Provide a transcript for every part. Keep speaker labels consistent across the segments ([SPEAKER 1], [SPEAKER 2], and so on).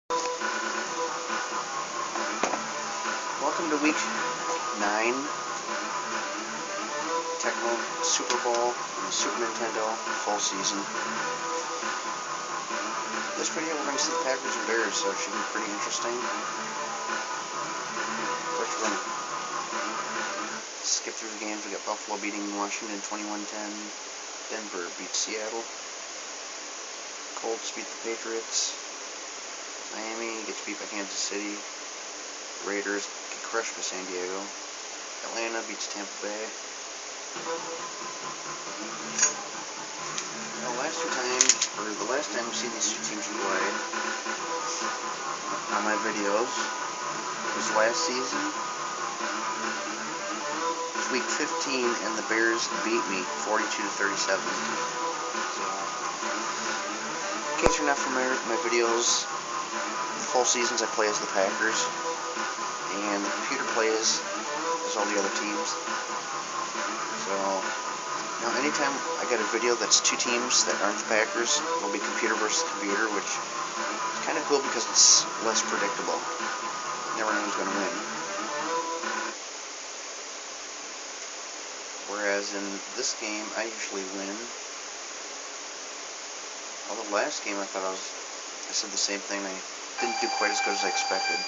[SPEAKER 1] Welcome to week 9, Tecmo Super Bowl on the Super Nintendo full season. This video we're going to see the Packers and Bears, so it should be pretty interesting. First we're going to skip through the games. We got Buffalo beating Washington 21-10. Denver beats Seattle. Colts beat the Patriots. Miami gets beat by Kansas City. Raiders get crushed by San Diego. Atlanta beats Tampa Bay. Now, the last time we've seen these two teams play on my videos was last season. It's week 15, and the Bears beat me 42-37. So, in case you're not familiar with my videos, the full seasons I play as the Packers, and the computer plays as all the other teams. So, now anytime I get a video that's two teams that aren't the Packers, it'll be computer versus computer, which is kind of cool because it's less predictable. You never know who's going to win. Whereas in this game, I usually win. Although last game I said the same thing. I didn't do quite as good as I expected.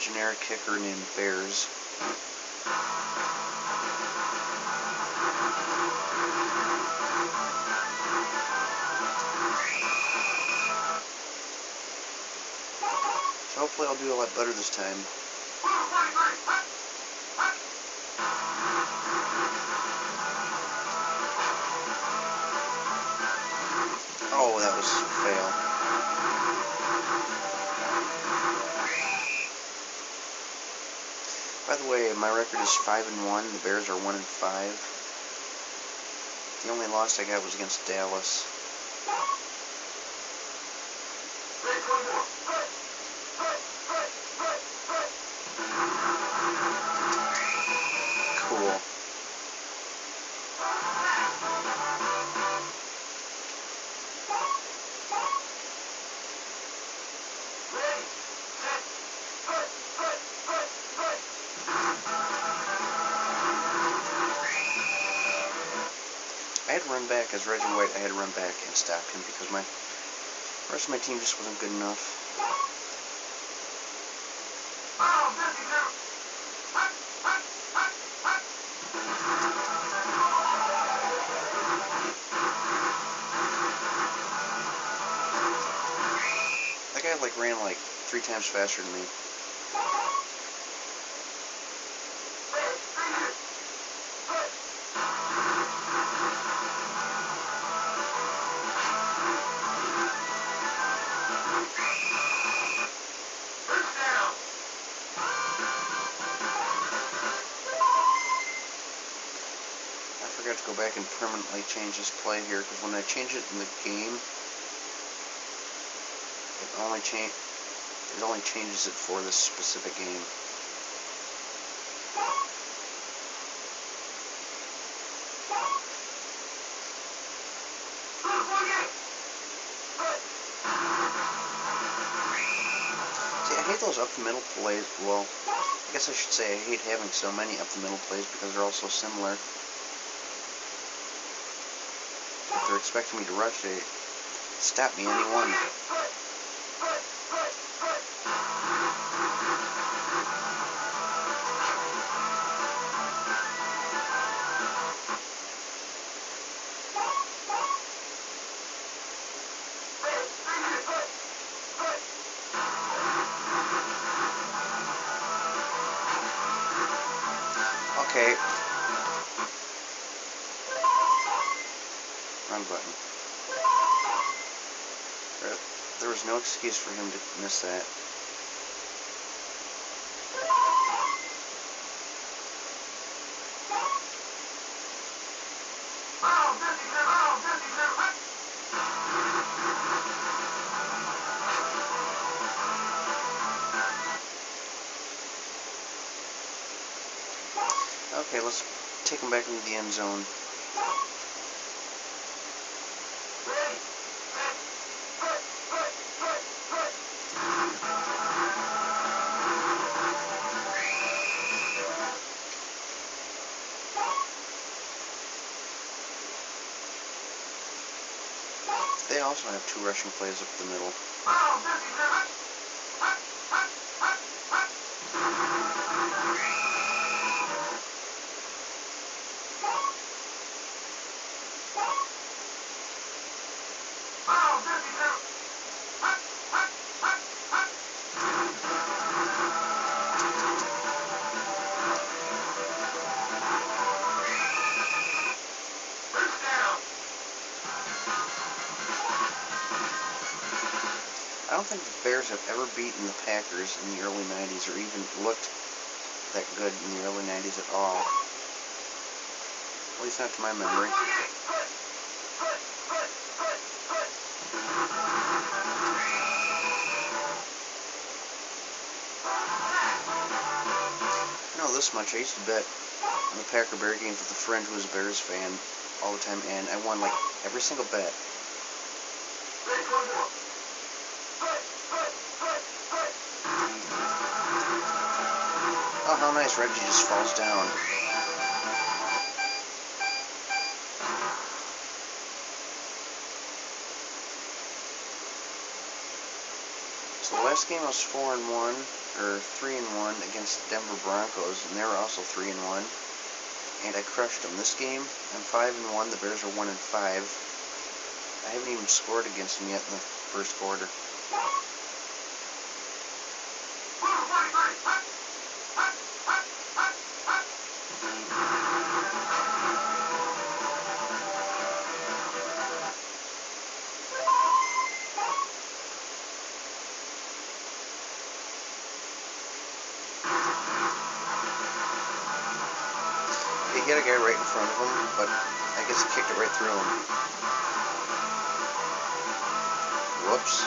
[SPEAKER 1] Generic kicker named Bears. So hopefully I'll do a lot better this time. Oh, that was a fail. By the way, my record is 5-1. The Bears are 1-5. The only loss I got was against Dallas. Cool. I had to run back as Reggie White. I had to run back and stop him because the rest of my team just wasn't good enough. That guy ran like 3 times faster than me. I forgot to go back and permanently change this play here, because when I change it in the game, it only changes it for this specific game. See, I hate those up the middle plays. Well, I guess I should say I hate having so many up the middle plays because they're all so similar. If they're expecting me to rush, they stop me any one. Okay. Wrong button. There was no excuse for him to miss that. Okay, let's take him back into the end zone. They also have 2 rushing plays up the middle. I don't think the Bears have ever beaten the Packers in the early 90s or even looked that good in the early 90s at all. At least not to my memory. I know this much. I used to bet on the Packer-Bear games with a friend who was a Bears fan all the time, and I won like every single bet. Oh, how nice. Reggie just falls down. So the last game I was 4-1, or 3-1 against the Denver Broncos, and they were also 3-1, and I crushed them. This game, I'm 5-1. The Bears are 1-5. I haven't even scored against them yet in the first quarter. He hit a guy right in front of him, but I guess he kicked it right through him. Whoops.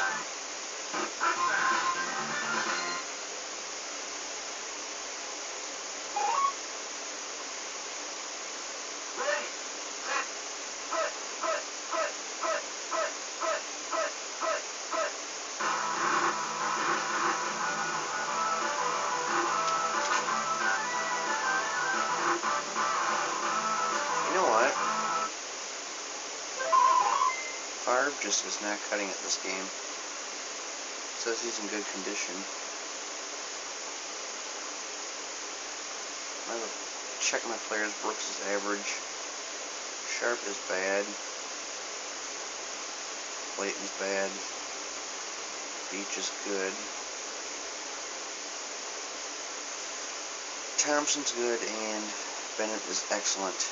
[SPEAKER 1] You know what? Favre just is not cutting it this game. Says he's in good condition. I have to check my players. Brooks is average. Sharp is bad. Clayton's bad. Beach is good. Thompson's good, and Bennett is excellent.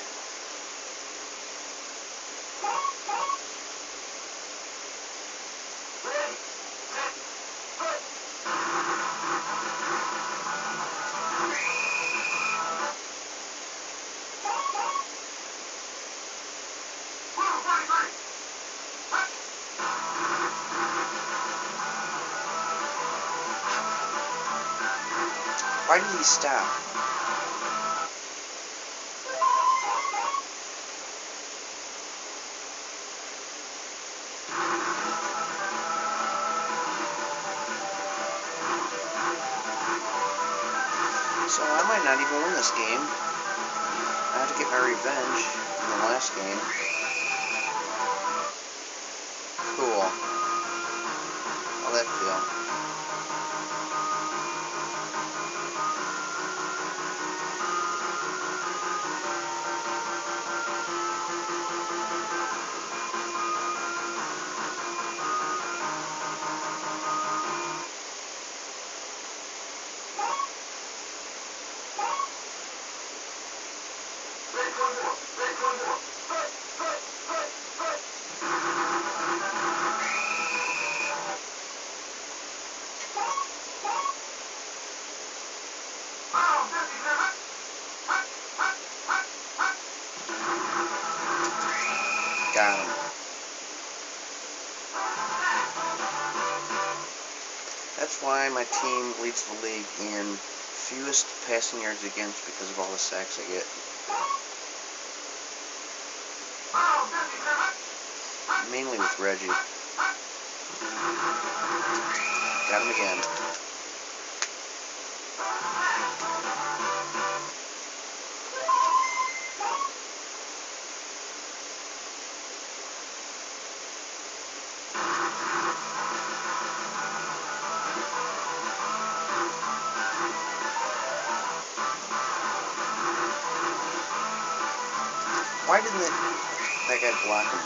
[SPEAKER 1] Why did he stop? So I might not even win this game. I have to get my revenge in the last game. Cool. How'd that feel? Got him. That's why my team leads the league in Fewest passing yards against because of all the sacks I get. Mainly with Reggie. Got him again. Why didn't that guy block him?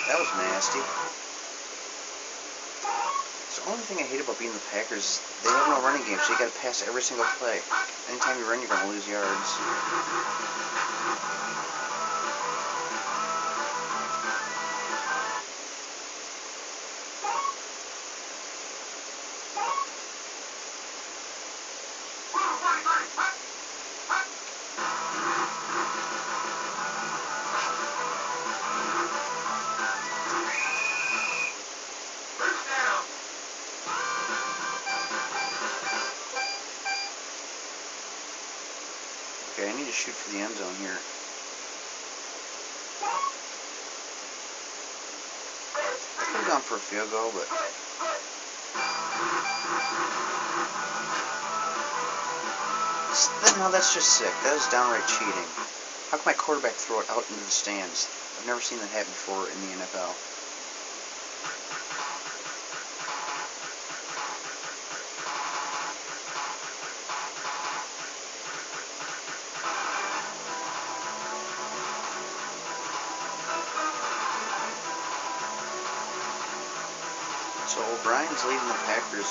[SPEAKER 1] That was nasty. It's the only thing I hate about being the Packers is they have no running game, so you gotta pass every single play. Anytime you run, you're gonna lose yards. Okay, I need to shoot for the end zone here. I could have gone for a field goal, but no, that's just sick. That is downright cheating. How can my quarterback throw it out into the stands? I've never seen that happen before in the NFL. So O'Brien's leading the Packers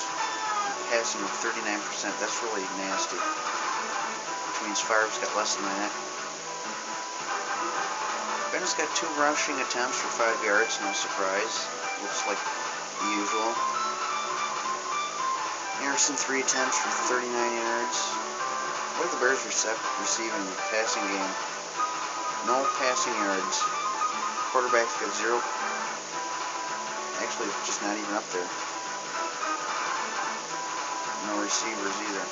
[SPEAKER 1] passing with 39%. That's really nasty. Which means Favre's got less than that. Bennett's got 2 rushing attempts for 5 yards, no surprise. Looks like the usual. Anderson 3 attempts for 39 yards. What are the Bears receiving the passing game? No passing yards. Quarterback's got 0. Actually, just not even up there. No receivers either.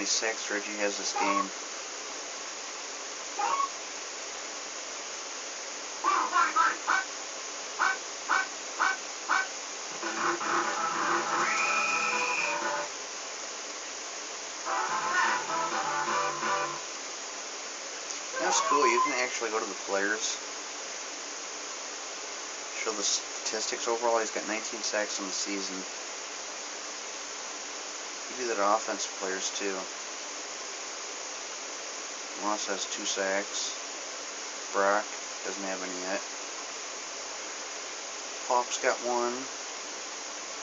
[SPEAKER 1] Sacks Reggie has this game. That's cool. You can actually go to the players, show the statistics overall. He's got 19 sacks on the season. You do that to offensive players too. Moss has 2 sacks. Brock doesn't have any yet. Pop's got 1.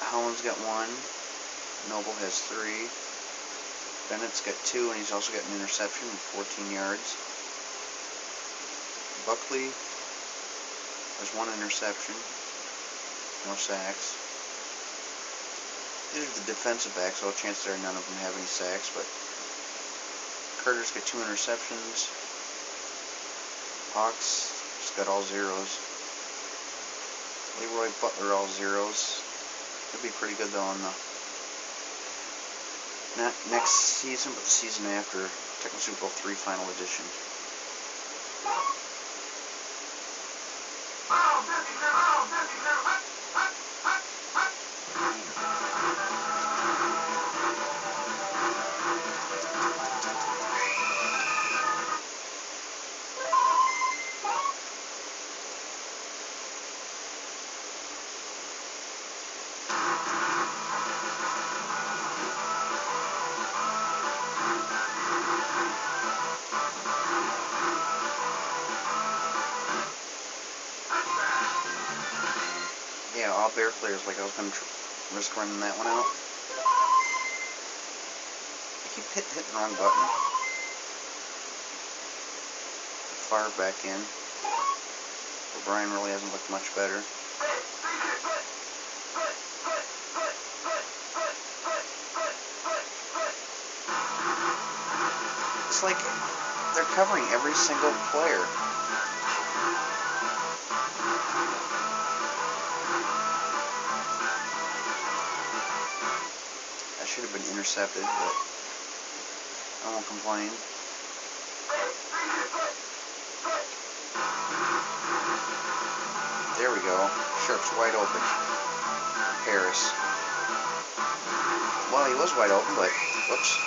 [SPEAKER 1] Howland's got 1. Noble has 3. Bennett's got 2, and he's also got an interception with 14 yards. Buckley has 1 interception. No sacks. These are the defensive backs, so chances are none of them have any sacks, but Carter's got 2 interceptions. Hawks just got all 0s. Leroy Butler all 0s. It'll be pretty good though on the not next season, but the season after, Tecmo Super Bowl 3 Final Edition. Bear players like I was going to risk running that one out. I keep hitting the wrong button. Fire back in. O'Brien really hasn't looked much better. It's like they're covering every single player. That should have been intercepted, but I won't complain. There we go. Sharp's wide open. Harris. Well, he was wide open, but whoops.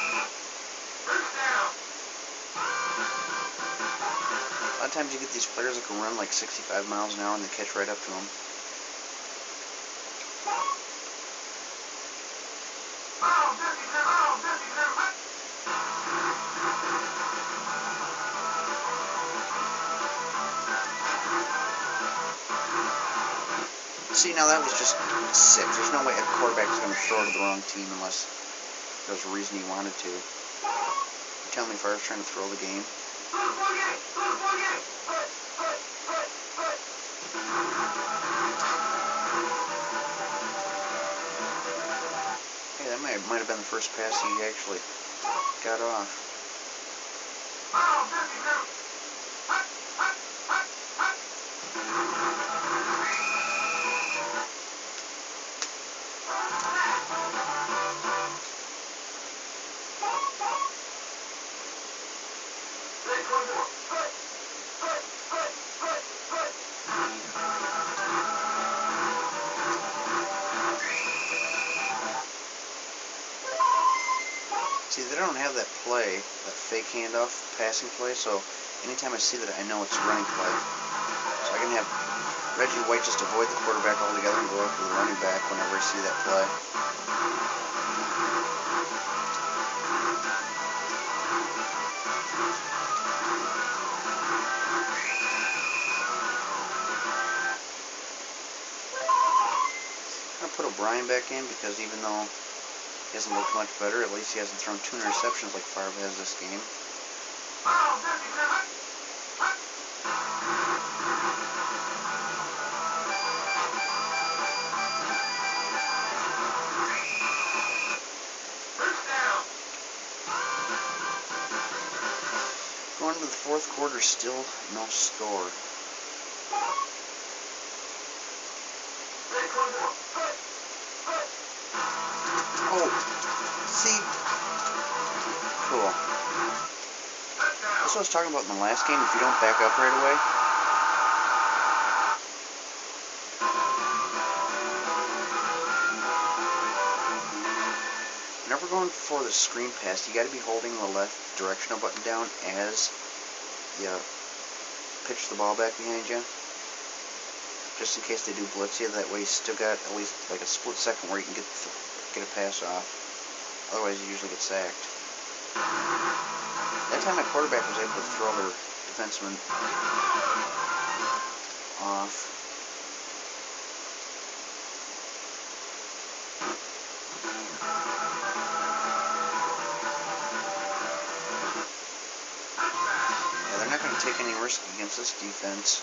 [SPEAKER 1] A lot of times you get these players that can run like 65 miles an hour and they catch right up to them. See, now that was just sick. There's no way a quarterback is going to throw to the wrong team unless there's a reason he wanted to. You tell me if I was trying to throw the game. Hey, that might have been the first pass he actually got off. See, they don't have that play, that fake handoff passing play, so anytime I see that, I know it's a running play. So I can have Reggie White just avoid the quarterback altogether and go after the running back whenever I see that play. I'm going to put O'Brien back in because even though he hasn't looked much better, at least he hasn't thrown 2 interceptions like Favre has this game. Going into the fourth quarter, still no score. Oh, see, cool. That's what I was talking about in the last game. If you don't back up right away, whenever going for the screen pass, you got to be holding the left directional button down as you pitch the ball back behind you, just in case they do blitz you. That way, you still got at least like a split second where you can get a pass off. Otherwise, you usually get sacked. That time, my quarterback was able to throw their defenseman off. Yeah, they're not going to take any risk against this defense.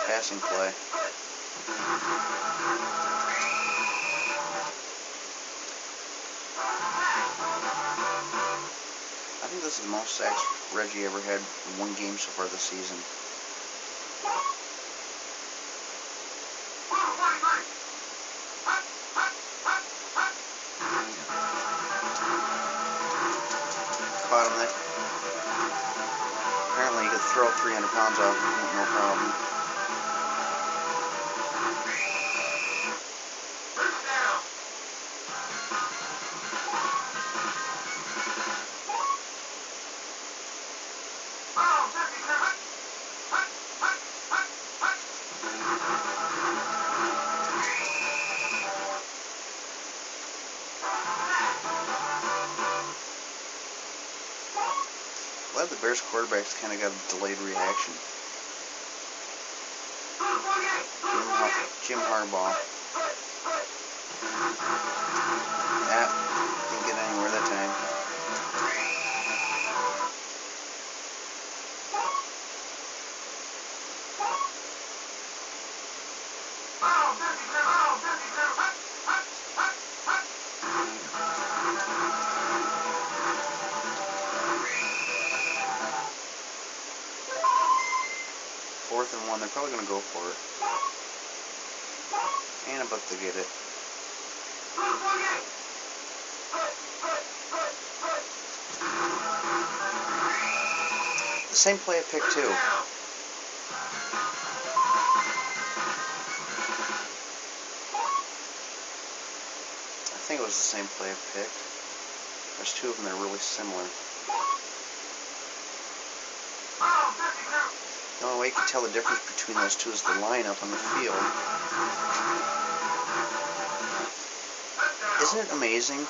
[SPEAKER 1] Passing play. I think this is the most sacks Reggie ever had in one game so far this season. Caught him there. Apparently he could throw 300 pounds off with no problem. Glad the the Bears quarterback's kind of got a delayed reaction. Jim Harbaugh. Didn't get anywhere that time. Fourth and 1, they're probably going to go for it. And about to get it. The same play I picked too. I think it was the same play I picked. There's two of them that are really similar. The only way you can tell the difference between those two is the lineup on the field. Isn't it amazing?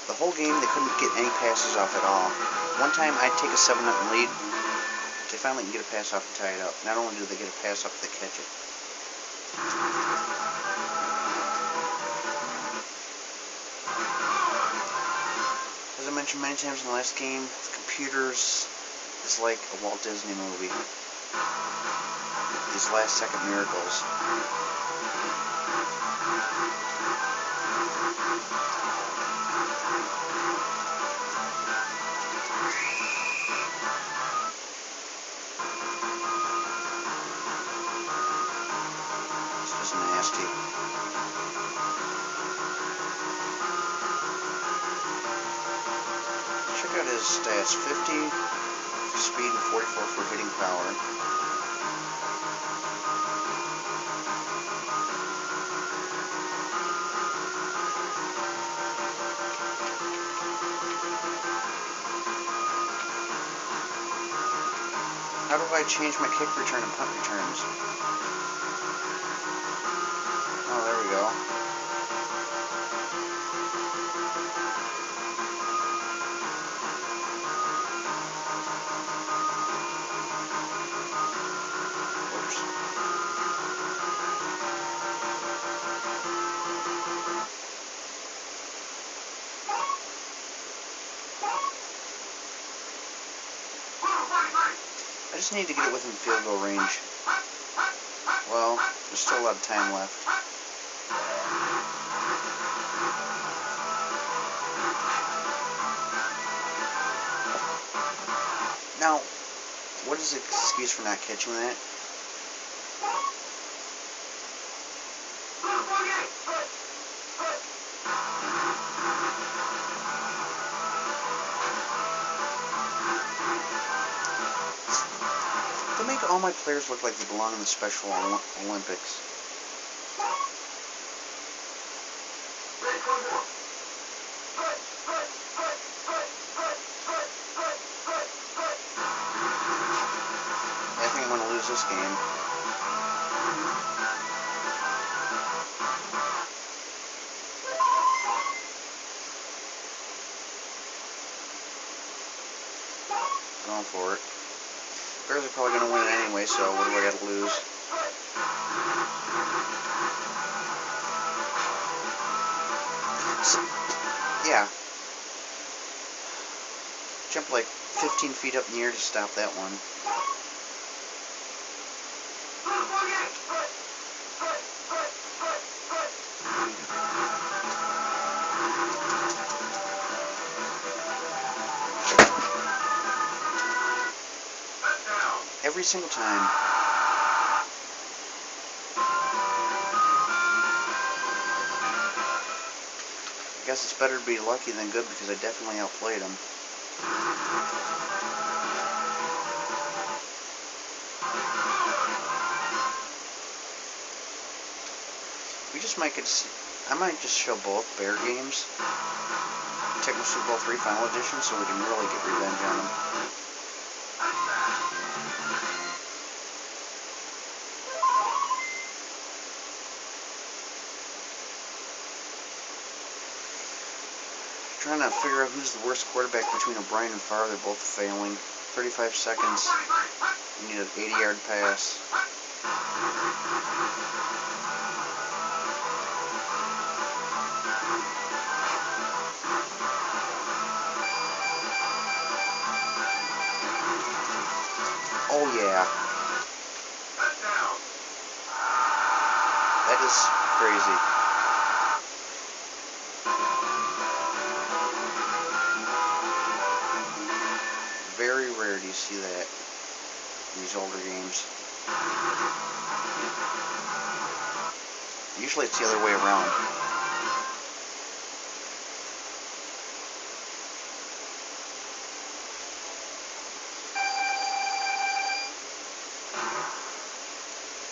[SPEAKER 1] The whole game they couldn't get any passes off at all. One time I'd take a 7-0 lead. They finally can get a pass off and tie it up. Not only do they get a pass off, they catch it. As I mentioned many times in the last game, the computers is like a Walt Disney movie. These last-second miracles. It's just nasty. Check out his stats. 50 for speed and 44 for hitting power. How do I change my kick return and punt returns? Oh, there we go. Whoops. I just need to get it within field goal range. Well, there's still a lot of time left. Now, what is the excuse for not catching that? They make all my players look like they belong in the Special Olympics. I think I'm going to lose this game. Going for it. Bears are probably going to win it anyway, so what do I got to lose? So, yeah. Jump like 15 feet up in the air to stop that one. Every single time. I guess it's better to be lucky than good because I definitely outplayed them. We just might get. I might just show both Bear games. Tecmo Super Bowl 3 Final Edition, so we can really get revenge on them. trying to figure out who's the worst quarterback between O'Brien and Favre. They're both failing. 35 seconds. You need an 80-yard pass. Oh yeah. That is crazy. Very rare do you see that in these older games. Usually it's the other way around.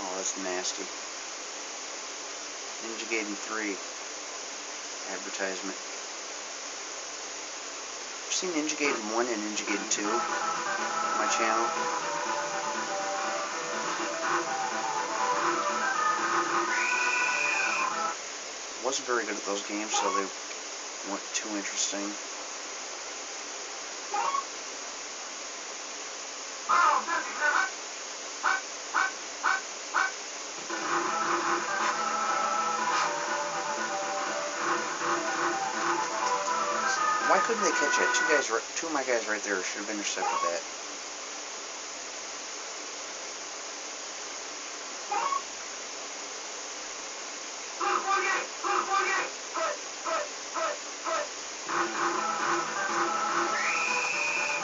[SPEAKER 1] Oh, that's nasty. Ninja Gaiden 3 advertisement. I've seen Ninja Gaiden 1 and Ninja Gaiden 2 on my channel. Wasn't very good at those games, so they weren't too interesting. Why couldn't they catch it? Two of my guys right there should have intercepted that.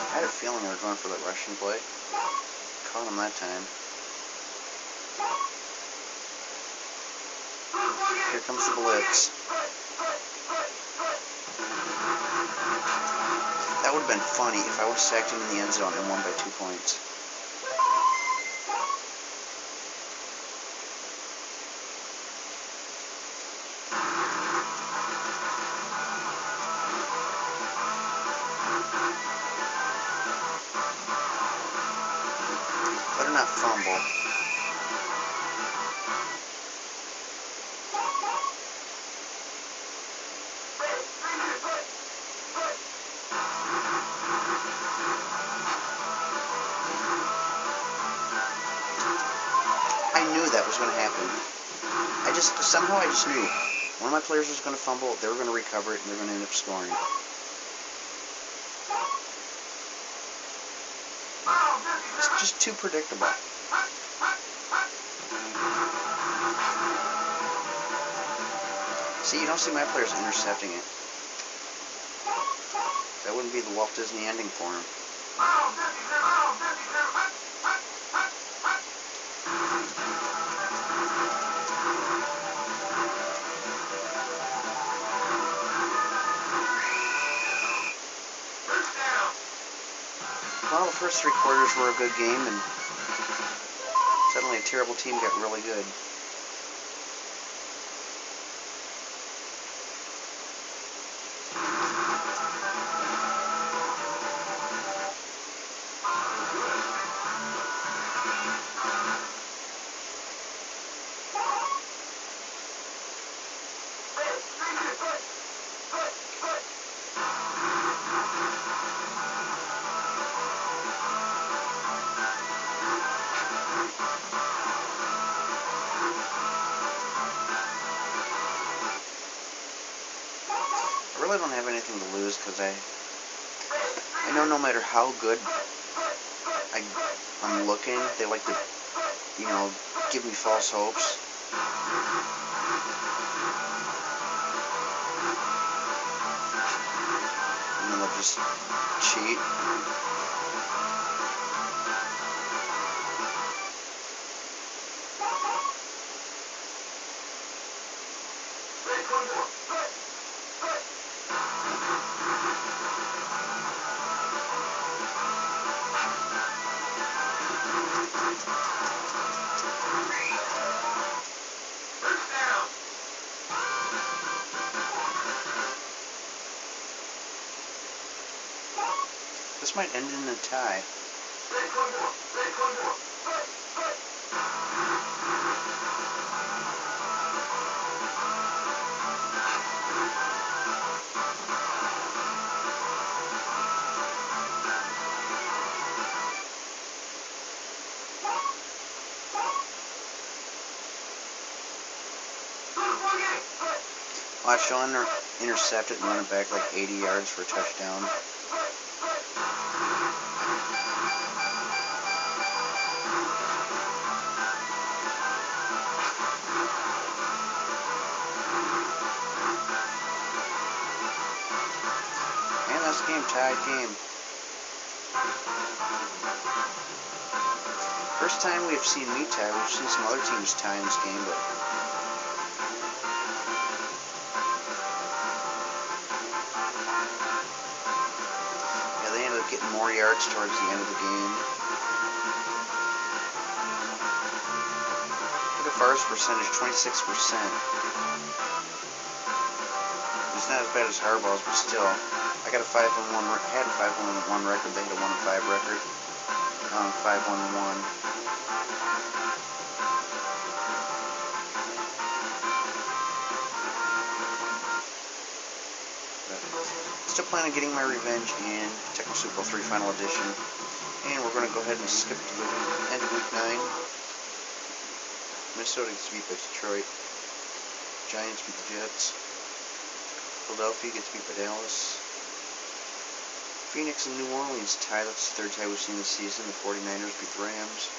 [SPEAKER 1] I had a feeling they were going for that Russian play. Caught him that time. Here comes the blitz. That would have been funny if I would have sacked him in the end zone and won by 2 points. Better not fumble. I knew that was going to happen. Somehow I just knew. One of my players was going to fumble, they were going to recover it, and they're going to end up scoring. It's just too predictable. See, you don't see my players intercepting it. That wouldn't be the Walt Disney ending for him. Well, the first 3 quarters were a good game, and suddenly a terrible team got really good. I really don't have anything to lose because I know no matter how good I'm looking, they like to, you know, give me false hopes. And then they'll just cheat. This might end in a tie. Watch, she'll intercept it and run it back like 80 yards for a touchdown. And that's the game, tied game. First time we've seen me tie. We've seen some other teams tie in this game, but yeah, they ended up getting more yards towards the end of the game. Look at Far's percentage, 26%. It's not as bad as Harbaugh's, but still, I got a 5-1. Had a 5-1 record. They had a 1-5 record. 5-1-1. Still planning on getting my revenge in Tecmo Super Bowl 3 Final Edition. And we're going to go ahead and skip to the end of Week 9. Minnesota gets beat by Detroit. Giants beat the Jets. Philadelphia gets beat by Dallas. Phoenix and New Orleans tie. That's the third tie we've seen this season. The 49ers beat the Rams.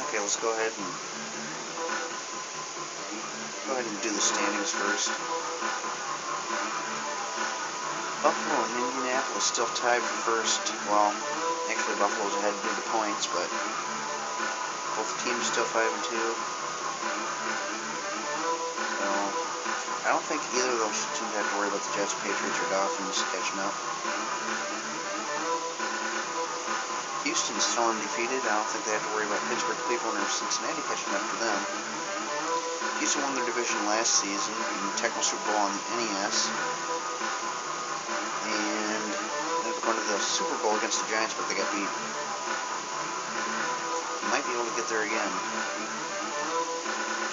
[SPEAKER 1] Okay, let's go ahead and do the standings first. Buffalo and Indianapolis still tied for first. Well, actually Buffalo's ahead due to points, but both teams still 5-2. So I don't think either of those teams have to worry about the Jets, Patriots, or Dolphins catching up. Houston's still undefeated. I don't think they have to worry about Pittsburgh, Cleveland, or Cincinnati catching up to them. Houston won their division last season in the Tecmo Super Bowl on the NES. And ended up going to the Super Bowl against the Giants, but they got beat. Might be able to get there again.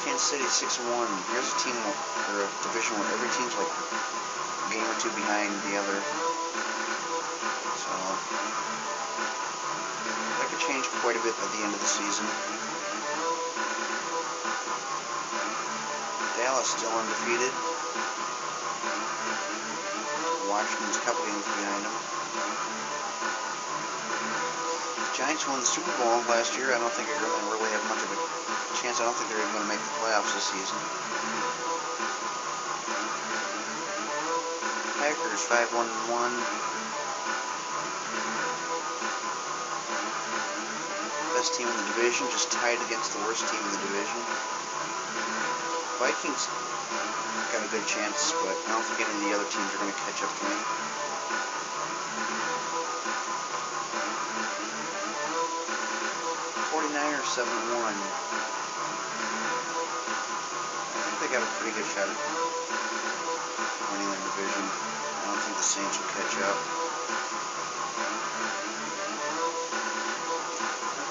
[SPEAKER 1] Kansas City 6-1. Here's a team or a division where every team's like a game or two behind the other. So that could change quite a bit by the end of the season. Dallas still undefeated. Washington's a couple games behind them. The Giants won the Super Bowl last year. I don't think they're going to really have much of a chance. I don't think they're even going to make the playoffs this season. Packers 5-1-1. Best team in the division, just tied against the worst team in the division. Vikings got a good chance, but I don't think any of the other teams are going to catch up to me. '49ers 7-1. I think they got a pretty good shot at winning their division. I don't think the Saints will catch up.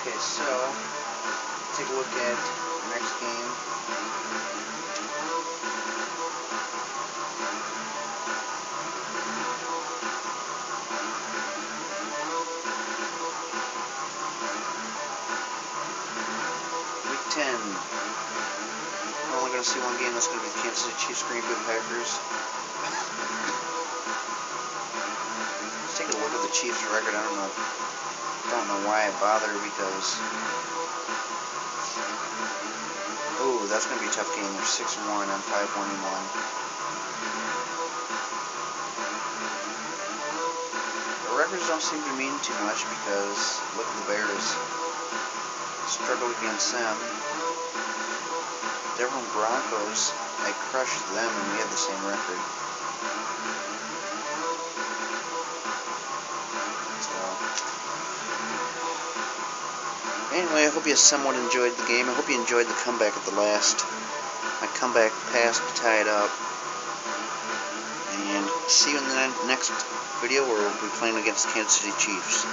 [SPEAKER 1] Okay, so take a look at the next game. Week 10. We're only going to see one game. That's going to be the Kansas City Chiefs Green Bay Packers. Let's take a look at the Chiefs' record. I don't know why I bother, because oh, that's going to be a tough game. They're 6-1. I'm 5-1-1. The records don't seem to mean too much, because look at the Bears. Struggled against them. Denver Broncos, I crushed them, and we had the same record. So anyway, I hope you somewhat enjoyed the game. I hope you enjoyed the comeback at the last. My comeback pass to tie it up. And see you in the next video where we'll be playing against the Kansas City Chiefs.